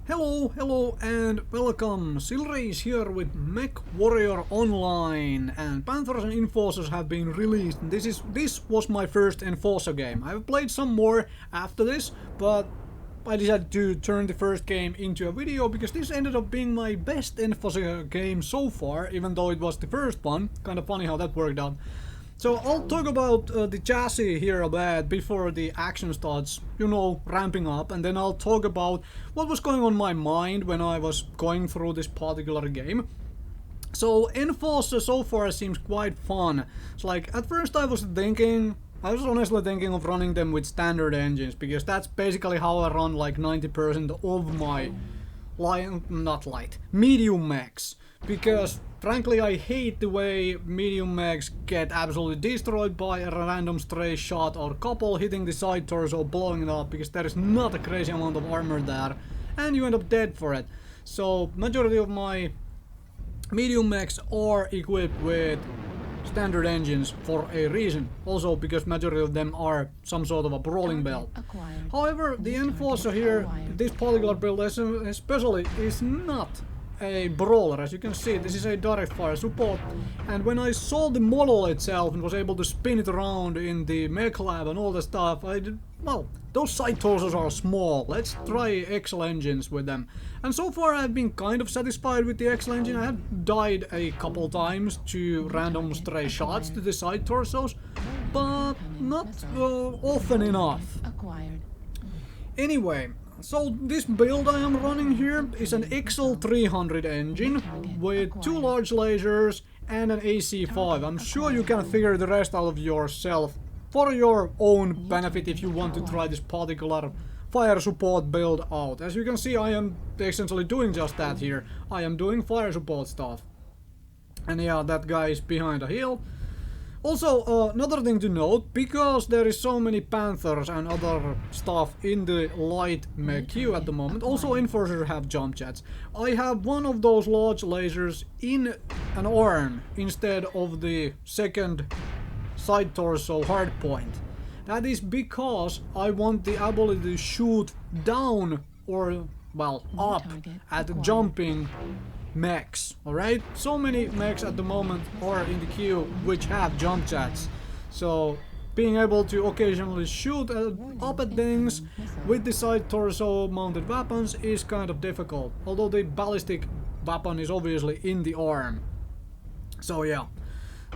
Hello and welcome. Silrace here with Mechwarrior Online, and Panthers and Enforcers have been released. This was my first Enforcer game. I've played some more after this, but I decided to turn the first game into a video because this ended up being my best Enforcer game so far, even though it was the first one. Kind of funny how that worked out. So I'll talk about the chassis here a bit before the action starts, ramping up, and then I'll talk about what was going on in my mind when I was going through this particular game. So Enforcer so far seems quite fun. It's like, at first I was honestly thinking of running them with standard engines, because that's basically how I run like 90% of my medium mechs, because frankly I hate the way medium mechs get absolutely destroyed by a random stray shot or couple hitting the side torso, blowing it up, because there is not a crazy amount of armor there and you end up dead for it. So majority of my medium mechs are equipped with standard engines for a reason, also because majority of them are some sort of a brawling belt. However, the Enforcer here, this particular build especially, is not a brawler. As you can see, this is a direct fire support, and when I saw the model itself and was able to spin it around in the mech lab and all the stuff, those side torsos are small. Let's try XL engines with them. And so far I've been kind of satisfied with the XL engine. I have died a couple times to random stray shots to the side torsos, but not often enough. Anyway, so this build I am running here is an XL300 engine with 2 large lasers and an AC5. I'm sure you can figure the rest out of yourself for your own benefit if you want to try this particular fire support build out. As you can see, I am essentially doing just that here. I am doing fire support stuff. And yeah, that guy is behind a hill. Also, another thing to note, because there is so many Panthers and other stuff in the light mech queue at the moment, also Enforcers have jump jets. I have one of those large lasers in an arm instead of the second side torso hardpoint. That is because I want the ability to shoot down or, up at jumping mechs, alright? So many mechs at the moment are in the queue which have jump jets, so being able to occasionally shoot up at things with the side torso mounted weapons is kind of difficult, although the ballistic weapon is obviously in the arm. So yeah,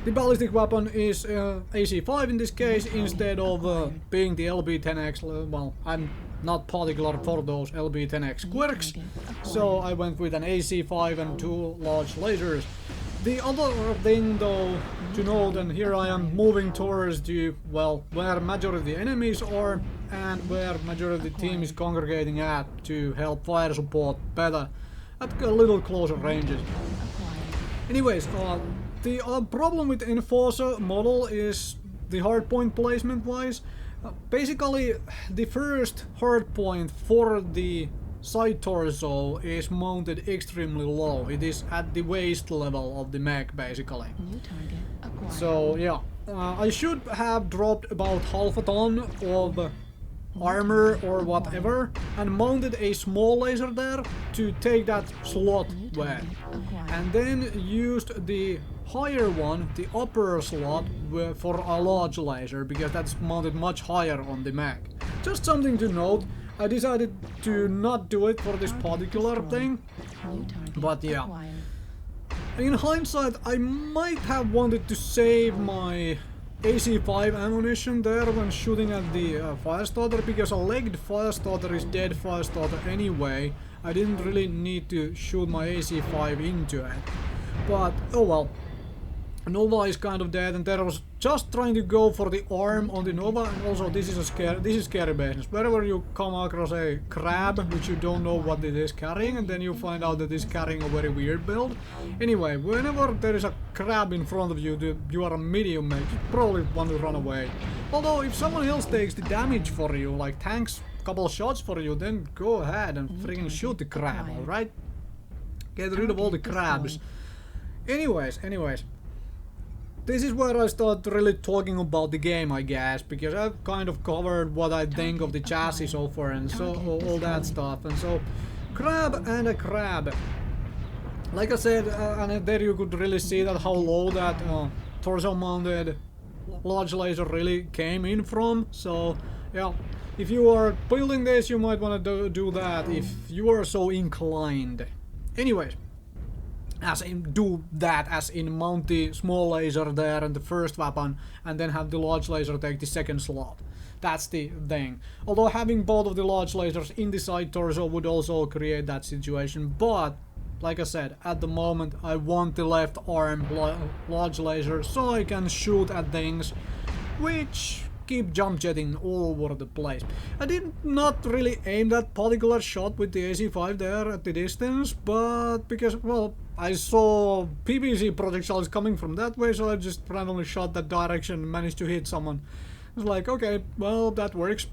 the ballistic weapon is AC5 in this case instead of being the LB10X. I'm not particular for those LB10X quirks, so I went with an AC5 and 2 large lasers. The other thing though to note, and here I am moving towards the, where majority of the enemies are and where majority of the team is congregating at to help fire support better at a little closer ranges. Anyways, the problem with Enforcer model is the hardpoint placement wise. Basically, the first hardpoint for the side torso is mounted extremely low. It is at the waist level of the mech, basically. So yeah, I should have dropped about half a ton of armor or whatever and mounted a small laser there to take that slot away, and then used the higher one, the upper slot, for a large laser, because that's mounted much higher on the mech. Just something to note. I decided to not do it for this particular thing, but yeah, in hindsight I might have wanted to save my AC5 ammunition there when shooting at the Firestarter, because a legged Firestarter is dead Firestarter anyway. I didn't really need to shoot my AC5 into it, but oh well. Nova is kind of dead, and there I was just trying to go for the arm on the Nova, and also this is scary business. Wherever you come across a crab which you don't know what it is carrying, and then you find out that it's carrying a very weird build. Anyway, whenever there is a crab in front of you, you are a medium mech, you probably want to run away. Although if someone else takes the damage for you, like tanks a couple shots for you, then go ahead and freaking shoot the crab, alright? Get rid of all the crabs. Anyways. This is where I start really talking about the game, I guess, because I've kind of covered what I think of the chassis so far and so all that stuff. And so crab and a crab. Like I said, and there you could really see that how low that torso mounted large laser really came in from. So yeah, if you are building this, you might want to do that if you are so inclined. Anyways, as in do that, as in mount the small laser there and the first weapon, and then have the large laser take the second slot. That's the thing. Although having both of the large lasers in the side torso would also create that situation, but like I said, at the moment I want the left arm large laser so I can shoot at things which keep jump jetting all over the place. I did not really aim that particular shot with the AC-5 there at the distance, but because, well, I saw PPC projectiles coming from that way, so I just randomly shot that direction and managed to hit someone. I was like, okay, well, that works.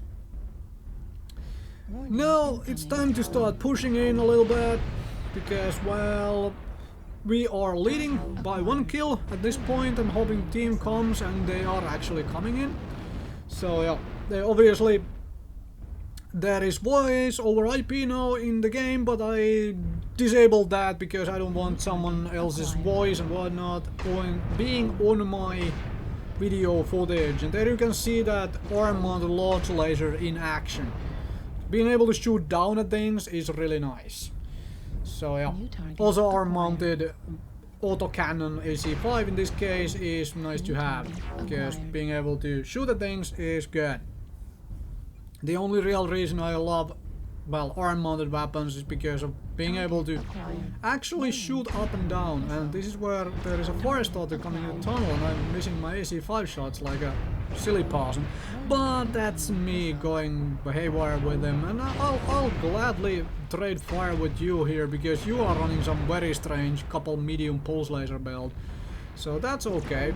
Now it's time to start pushing in a little bit, because, well, we are leading by 1 kill at this point. I'm hoping the team comes, and they are actually coming in. So yeah, they obviously there is voice over IP now in the game, but I disabled that because I don't want someone else's voice and whatnot being on my video footage. And there you can see that arm-mounted large laser in action. Being able to shoot down at things is really nice. So yeah, also arm-mounted autocannon AC-5 in this case is nice to have, because being able to shoot at things is good. The only real reason I love, well, arm-mounted weapons is because of being able to actually shoot up and down, and this is where there is a forest starter coming in the tunnel and I'm missing my AC-5 shots like a silly person. But that's me going haywire with them, and I'll gladly trade fire with you here because you are running some very strange couple medium pulse laser build, so that's okay.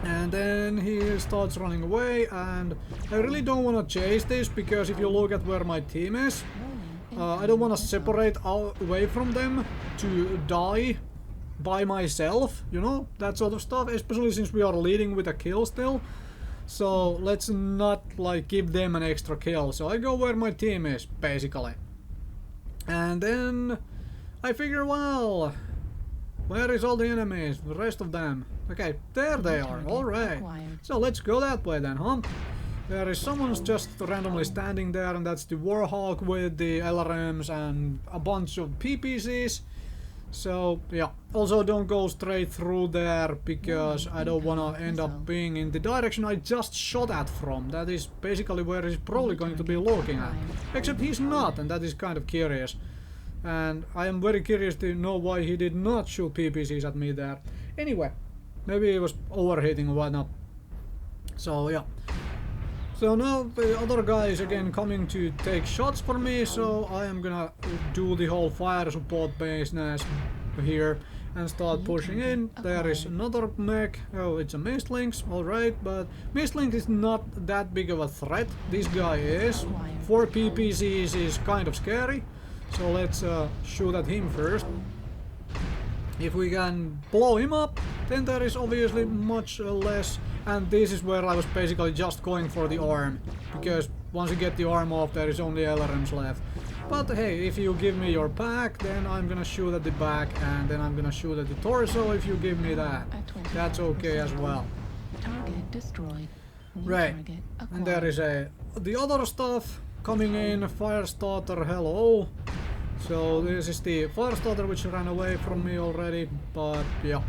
And then he starts running away, and I really don't want to chase this because if you look at where my team is, I don't want to separate away from them to die by myself, you know, that sort of stuff, especially since we are leading with a kill still. So let's not like give them an extra kill. So I go where my team is, basically. And then I figure, well, where is all the enemies? The rest of them. Okay, there they are. Alright. So let's go that way then, huh? There is someone's just randomly standing there, and that's the Warhawk with the LRMs and a bunch of PPCs. So yeah, also don't go straight through there because I don't want to end up being in the direction I just shot at from. That is basically where he's probably going to be looking at. Except he's not, and that is kind of curious. And I am very curious to know why he did not shoot PPCs at me there. Anyway, maybe he was overheating or whatnot. So yeah. So now the other guy is again coming to take shots for me, so I am gonna do the whole fire support business here and start pushing in. There is another mech. Oh, it's a Mech Links, alright, but Mech Links is not that big of a threat. This guy is. 4 PPCs is kind of scary, so let's shoot at him first. If we can blow him up, then there is obviously much less, and this is where I was basically just going for the arm, because once you get the arm off there is only LRMs left. But hey, if you give me your pack, then I'm gonna shoot at the back, and then I'm gonna shoot at the torso if you give me that. That's okay as well. Target destroyed. Right, and there is the other stuff coming in. Firestarter, hello. So this is the Firestarter which ran away from me already, but yeah.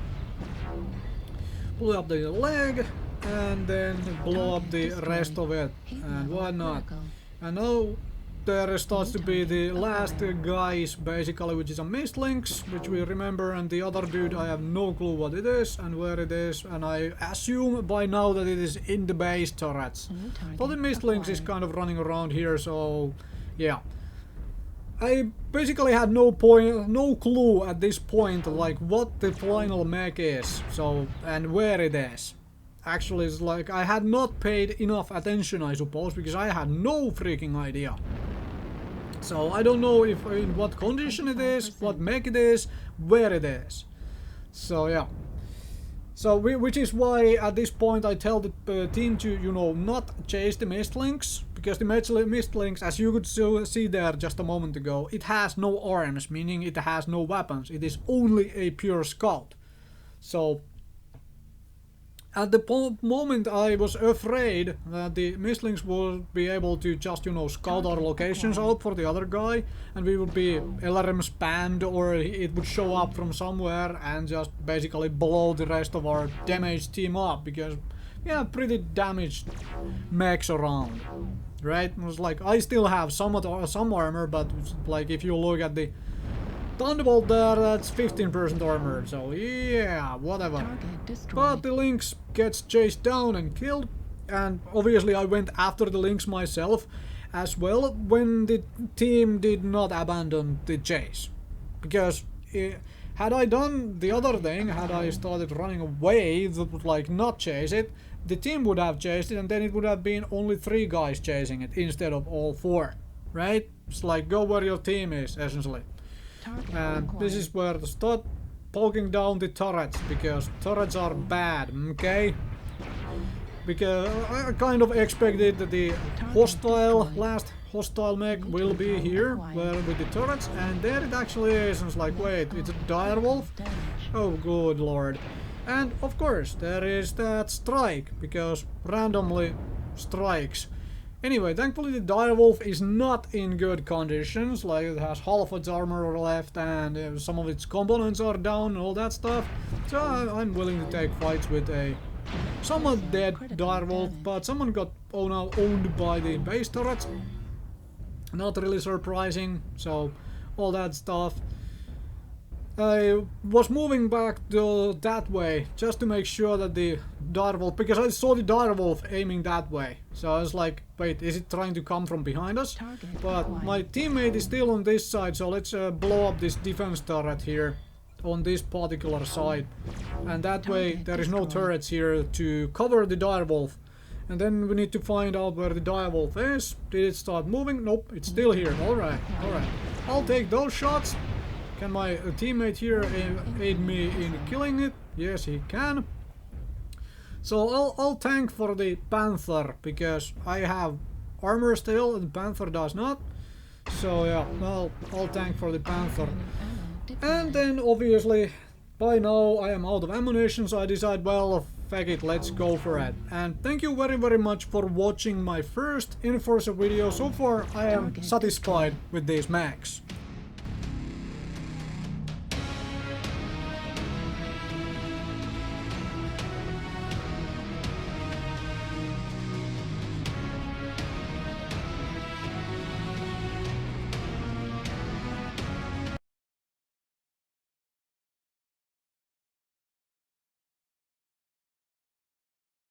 Blew up the leg and then blow up the rest of it and whatnot. And now there starts to be the last guys basically, which is a Mech Links, which we remember, and the other dude I have no clue what it is and where it is, and I assume by now that it is in the base turrets. But the Mech Links is kind of running around here, so yeah. I basically had no clue at this point, like what the final mech is, so, and where it is. Actually, it's like I had not paid enough attention, I suppose, because I had no freaking idea. So I don't know if in what condition it is, what mech it is, where it is. So yeah. So which is why at this point I tell the team to, you know, not chase the Mech Links, because the Mist Links, as you could see there just a moment ago, it has no arms, meaning it has no weapons. It is only a pure scout. So at the moment I was afraid that the Mistlings would be able to just, you know, scout our locations out for the other guy, and we would be LRM spammed, or it would show up from somewhere and just basically blow the rest of our damaged team up, because we have pretty damaged mechs around, right? It was like, I still have some armor, but like if you look at the Thunderbolt there, that's 15% armor, so yeah, whatever. But the Lynx gets chased down and killed, and obviously I went after the Lynx myself as well when the team did not abandon the chase. Because had I done the other thing, had I started running away, that would like not chase it, the team would have chased it, and then it would have been only 3 guys chasing it instead of all 4, right? It's like, go where your team is, essentially. And this is where to start poking down the turrets, because turrets are bad, okay? Because I kind of expected that the last hostile mech will be here, with the turrets, and there it actually is, and it's like, wait, it's a direwolf? Oh good lord. And of course there is that strike, because randomly strikes. Anyway, thankfully the direwolf is not in good conditions, like it has half its armor left and some of its components are down and all that stuff. So I'm willing to take fights with a somewhat dead direwolf, but someone got owned by the base turrets. Not really surprising, so all that stuff. I was moving back that way just to make sure that the direwolf, because I saw the direwolf aiming that way, so I was like, wait, is it trying to come from behind us? But my teammate is still on this side, so let's blow up this defense turret here on this particular side, and that way there is no turrets here to cover the direwolf. And then we need to find out where the direwolf is. Did it start moving? Nope, it's still here. Alright, alright. I'll take those shots. Can my teammate here aid me in killing it? Yes, he can. So I'll tank for the Panther, because I have armor still and the Panther does not. So yeah, I'll tank for the Panther. And then obviously by now I am out of ammunition, so I decide, well, fuck it, let's go for it. And thank you very much for watching my first Enforcer video. So far I am satisfied with these mechs.